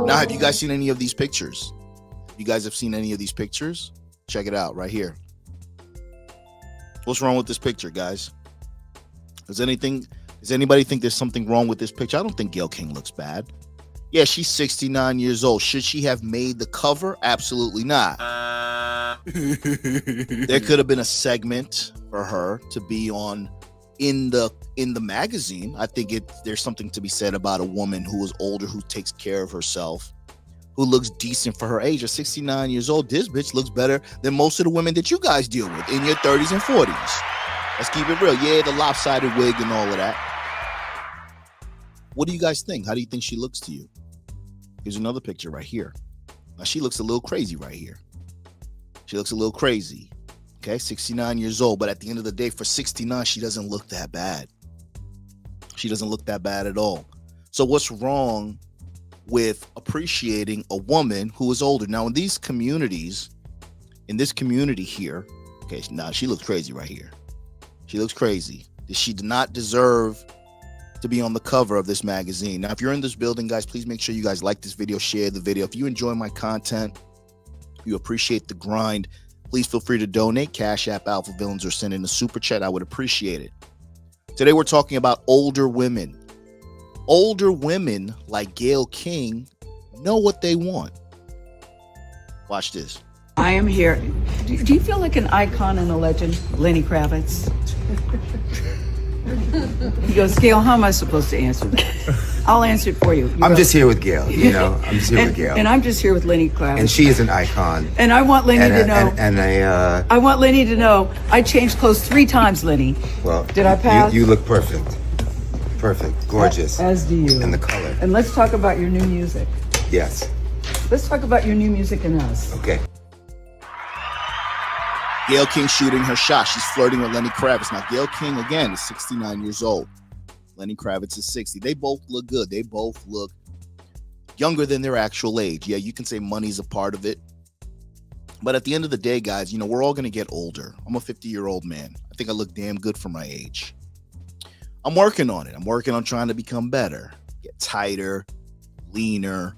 Now, have you guys seen any of these pictures? You guys have seen any of these pictures? Check it out right here. What's wrong with this picture, guys? Does anybody think there's something wrong with this picture? I don't think Gayle King looks bad. Yeah, she's 69 years old. Should she have made the cover? Absolutely not. There could have been a segment for her to be on in the magazine. I think there's something to be said about a woman who is older, who takes care of herself, who looks decent for her age. At 69 years old, this bitch looks better than most of the women that you guys deal with in your 30s and 40s. Let's keep it real. Yeah, the lopsided wig and all of that. What do you guys think? How do you think she looks to you? Here's another picture right here. Now, she looks a little crazy right here. She looks a little crazy. Okay, 69 years old. But at the end of the day, for 69, she doesn't look that bad. She doesn't look that bad at all. So what's wrong with appreciating a woman who is older? Now, in these communities, in this community here, okay, now she looks crazy right here. She looks crazy. She did not deserve to be on the cover of this magazine. Now, if you're in this building, guys, please make sure you guys like this video, share the video. If you enjoy my content, you appreciate the grind, please feel free to donate. Cash App, Alpha Villains, or send in a super chat. I would appreciate it. Today, we're talking about older women. Older women like Gayle King know what they want. Watch this. I am here. Do you feel like an icon and a legend, Lenny Kravitz? He goes, Gayle, how am I supposed to answer that? I'll answer it for you. I'm just here with Gayle, you know. I'm just here with Gayle. And I'm just here with Lenny Kravitz. And she is an icon. And I want Lenny to know. I want Lenny to know I changed clothes 3 times, Lenny. Well, did I pass? You look perfect. Perfect. Gorgeous. As do you. And the color. And let's talk about your new music. Yes. Let's talk about your new music and us. Okay. Gayle King shooting her shot. She's flirting with Lenny Kravitz. Now, Gayle King, again, is 69 years old. Lenny Kravitz is 60. They both look good. They both look younger than their actual age. Yeah, you can say money's a part of it. But at the end of the day, guys, you know, we're all going to get older. I'm a 50-year-old man. I think I look damn good for my age. I'm working on it. I'm working on trying to become better, get tighter, leaner,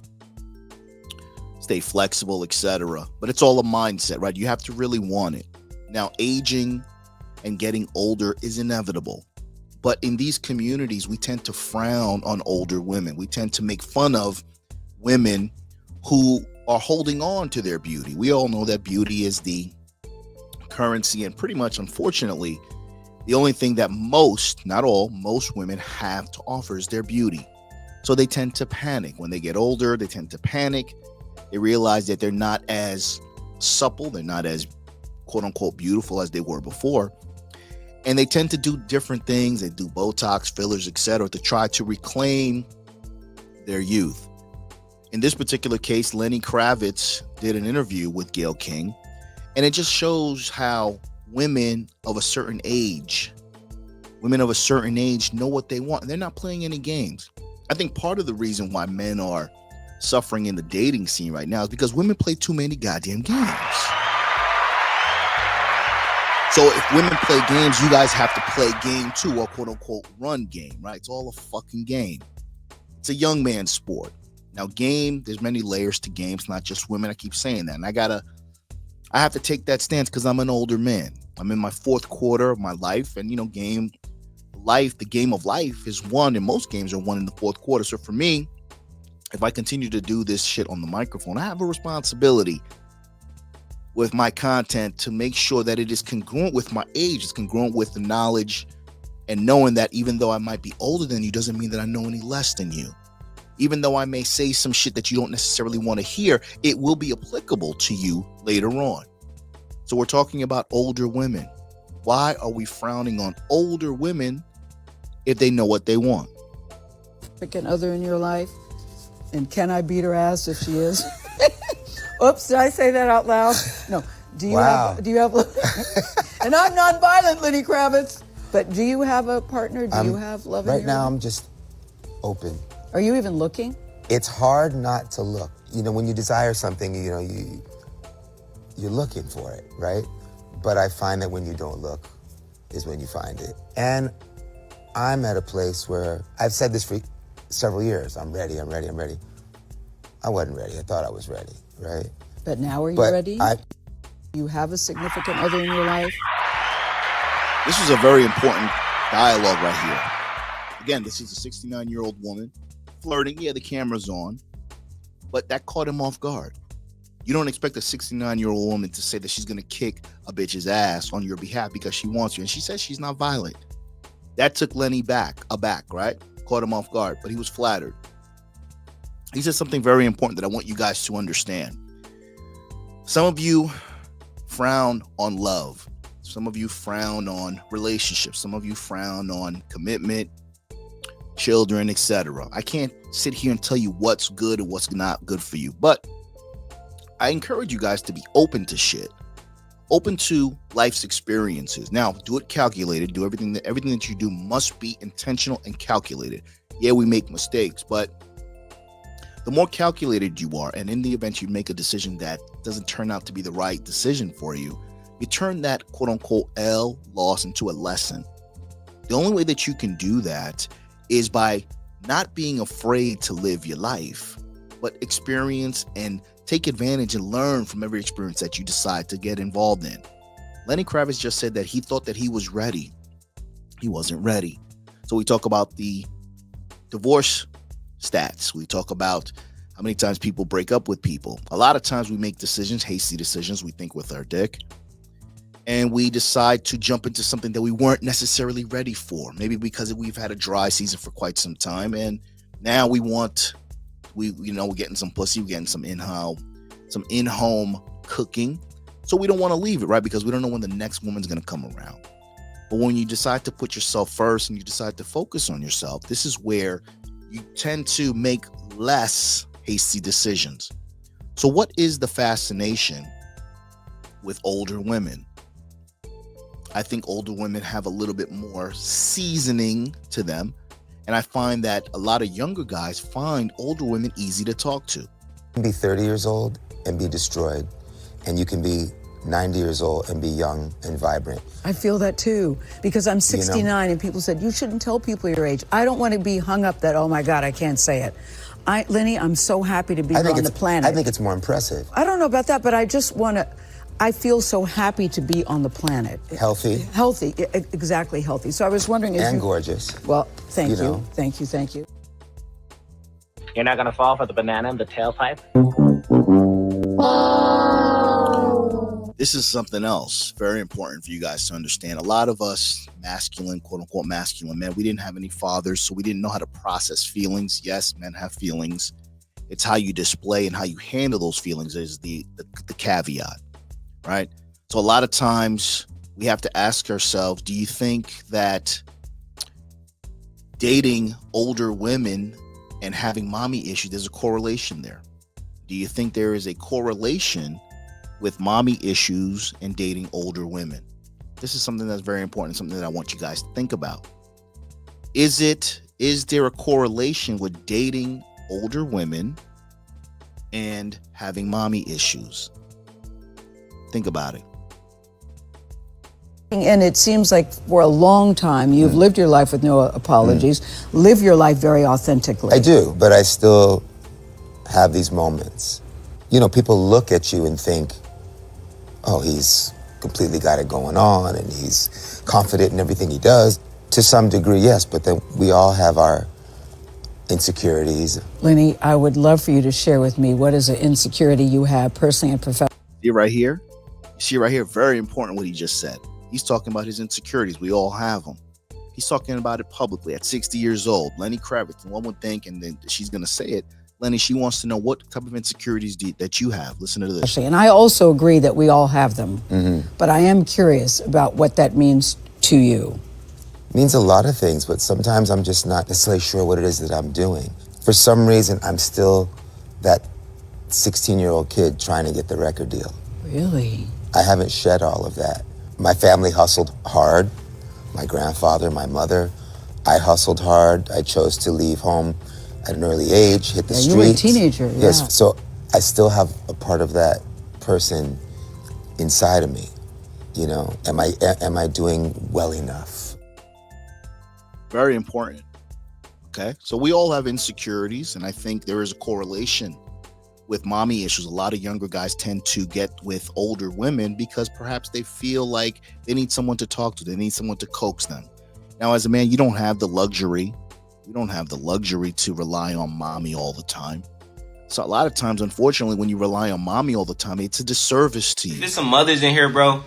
stay flexible, etc. But it's all a mindset, right? You have to really want it. Now, aging and getting older is inevitable. But in these communities, we tend to frown on older women. We tend to make fun of women who are holding on to their beauty. We all know that beauty is the currency, and pretty much, unfortunately, the only thing that most, not all, most women have to offer is their beauty. So they tend to panic. When they get older, they tend to panic. They realize that they're not as supple, they're not as quote unquote beautiful as they were before. And they tend to do different things. They do Botox, fillers, etc. to try to reclaim their youth. In this particular case, Lenny Kravitz did an interview with Gayle King, and it just shows how women of a certain age know what they want. They're not playing any games. I think part of the reason why men are suffering in the dating scene right now is because women play too many goddamn games. So if women play games, you guys have to play game too, or quote unquote run game, right? It's all a fucking game. It's a young man's sport. Now, game, there's many layers to games, not just women. I keep saying that. And I have to take that stance because I'm an older man. I'm in my 4th quarter of my life. And, you know, the game of life is won, and most games are won in the 4th quarter. So for me, if I continue to do this shit on the microphone, I have a responsibility with my content to make sure that it is congruent with my age. It's congruent with the knowledge, and knowing that even though I might be older than you doesn't mean that I know any less than you. Even though I may say some shit that you don't necessarily want to hear, it will be applicable to you later on. So we're talking about older women. Why are we frowning on older women if they know what they want? Significant other in your life? And can I beat her ass if she is? Oops, did I say that out loud? No. Do you have and I'm non-violent, Lenny Kravitz. But do you have a partner? Do you have love in your life? Right now, I'm just open. Are you even looking? It's hard not to look. You know, when you desire something, you know, you're looking for it, right? But I find that when you don't look is when you find it. And I'm at a place where I've said this for several years. I'm ready. I wasn't ready. I thought I was ready, right? But now are you But ready? You have a significant other in your life? This is a very important dialogue right here. Again, this is a 69-year-old woman flirting. Yeah, the camera's on, but that caught him off guard. You don't expect a 69-year-old woman to say that she's going to kick a bitch's ass on your behalf because she wants you. And she says she's not violent. That took Lenny aback, right? Caught him off guard, but he was flattered. He said something very important that I want you guys to understand. Some of you frown on love. Some of you frown on relationships. Some of you frown on commitment, children, etc. I can't sit here and tell you what's good and what's not good for you, but I encourage you guys to be open to shit, open to life's experiences. Now, do it calculated. Do everything that you do must be intentional and calculated. Yeah, we make mistakes, but the more calculated you are, and in the event you make a decision that doesn't turn out to be the right decision for you, you turn that quote unquote L loss into a lesson. The only way that you can do that is by not being afraid to live your life, but experience and take advantage and learn from every experience that you decide to get involved in. Lenny Kravitz just said that he thought that he was ready. He wasn't ready. So we talk about the divorce stats. We talk about how many times people break up with people. A lot of times we make decisions, hasty decisions, we think with our dick, and we decide to jump into something that we weren't necessarily ready for. Maybe because we've had a dry season for quite some time, and now we're getting some pussy, we're getting some in-home cooking. So we don't want to leave it, right? Because we don't know when the next woman's going to come around. But when you decide to put yourself first and you decide to focus on yourself, this is where you tend to make less hasty decisions. So what is the fascination with older women? I think older women have a little bit more seasoning to them. And I find that a lot of younger guys find older women easy to talk to. You can be 30 years old and be destroyed, and you can be 90 years old and be young and vibrant. I feel that too, because I'm 69 and people said, you shouldn't tell people your age. I don't want to be hung up that, oh my God, I can't say it. Lenny, I'm so happy to be here on the planet. I think it's more impressive. I don't know about that, but I feel so happy to be on the planet. Healthy. Healthy, exactly healthy. So I was wondering. And gorgeous. Well, thank you. Thank you. You're not gonna fall for the banana in the tailpipe? This is something else very important for you guys to understand. A lot of us masculine, quote unquote masculine men, we didn't have any fathers, so we didn't know how to process feelings. Yes, men have feelings. It's how you display and how you handle those feelings is the caveat, right? So a lot of times we have to ask ourselves, do you think that dating older women and having mommy issues, there's a correlation there? Do you think there is a correlation with mommy issues and dating older women? This is something that's very important, something that I want you guys to think about. Is there a correlation with dating older women and having mommy issues? Think about it. And it seems like for a long time, you've lived your life with no apologies, live your life very authentically. I do, but I still have these moments. You know, people look at you and think, oh, he's completely got it going on and he's confident in everything he does. To some degree, yes, but then we all have our insecurities. Lenny, I would love for you to share with me what is an insecurity you have personally and professionally. See right here? You see right here, very important what he just said. He's talking about his insecurities. We all have them. He's talking about it publicly at 60 years old. Lenny Kravitz, and one would think, and then she's going to say it, Lenny, she wants to know what type of insecurities that you have. Listen to this. And I also agree that we all have them. But I am curious about what that means to you. It means a lot of things, but sometimes I'm just not necessarily sure what it is that I'm doing. For some reason, I'm still that 16-year-old kid trying to get the record deal. Really? I haven't shed all of that. My family hustled hard. My grandfather, my mother. I hustled hard. I chose to leave home at an early age, hit the streets. You were a teenager, yeah. Yes, so I still have a part of that person inside of me. You know, am I doing well enough? Very important. Okay, so we all have insecurities, and I think there is a correlation with mommy issues. A lot of younger guys tend to get with older women because perhaps they feel like they need someone to talk to. They need someone to coax them. Now, as a man, you don't have the luxury. You don't have the luxury to rely on mommy all the time. So a lot of times, unfortunately, when you rely on mommy all the time, it's a disservice to you. If there's some mothers in here, bro,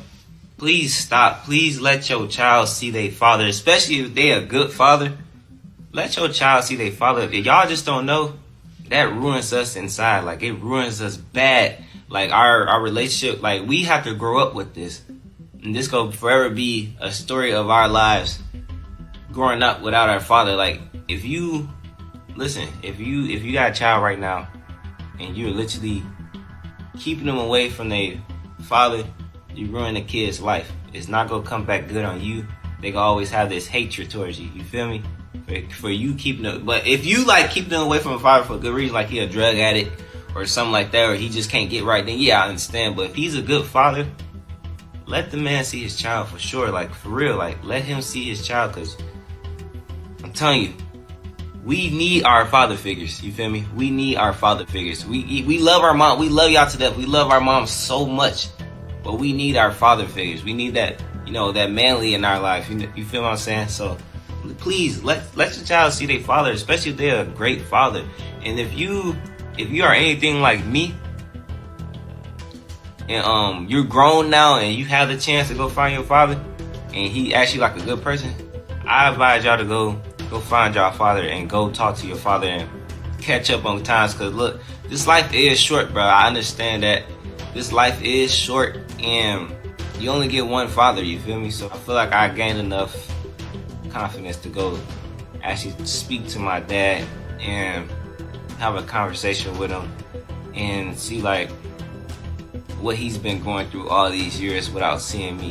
please stop. Please let your child see their father, especially if they a good father. Let your child see their father. If y'all just don't know, that ruins us inside. Like, it ruins us bad. Like, our relationship, like, we have to grow up with this. And this gonna forever be a story of our lives growing up without our father. Like, if you got a child right now and you're literally keeping them away from their father, you ruin the kid's life. It's not gonna come back good on you. They gonna always have this hatred towards you. You feel me? For you keeping them, but if you like keep them away from a father for a good reason, like he a drug addict or something like that, or he just can't get right, then yeah, I understand. But if he's a good father, let the man see his child for sure. Like, for real, like, let him see his child, because I'm telling you, we need our father figures. You feel me? We need our father figures. We love our mom. We love y'all to death. We love our mom so much, but we need our father figures. We need that, that manly in our life. You feel what I'm saying? So please let your child see their father, especially if they're a great father. And if you are anything like me, and you're grown now and you have the chance to go find your father, and he actually like a good person, I advise y'all to go find your father and go talk to your father and catch up on times. Cause look, this life is short, bro. I understand that this life is short and you only get one father. You feel me? So I feel like I gained enough confidence to go actually speak to my dad and have a conversation with him and see like what he's been going through all these years without seeing me.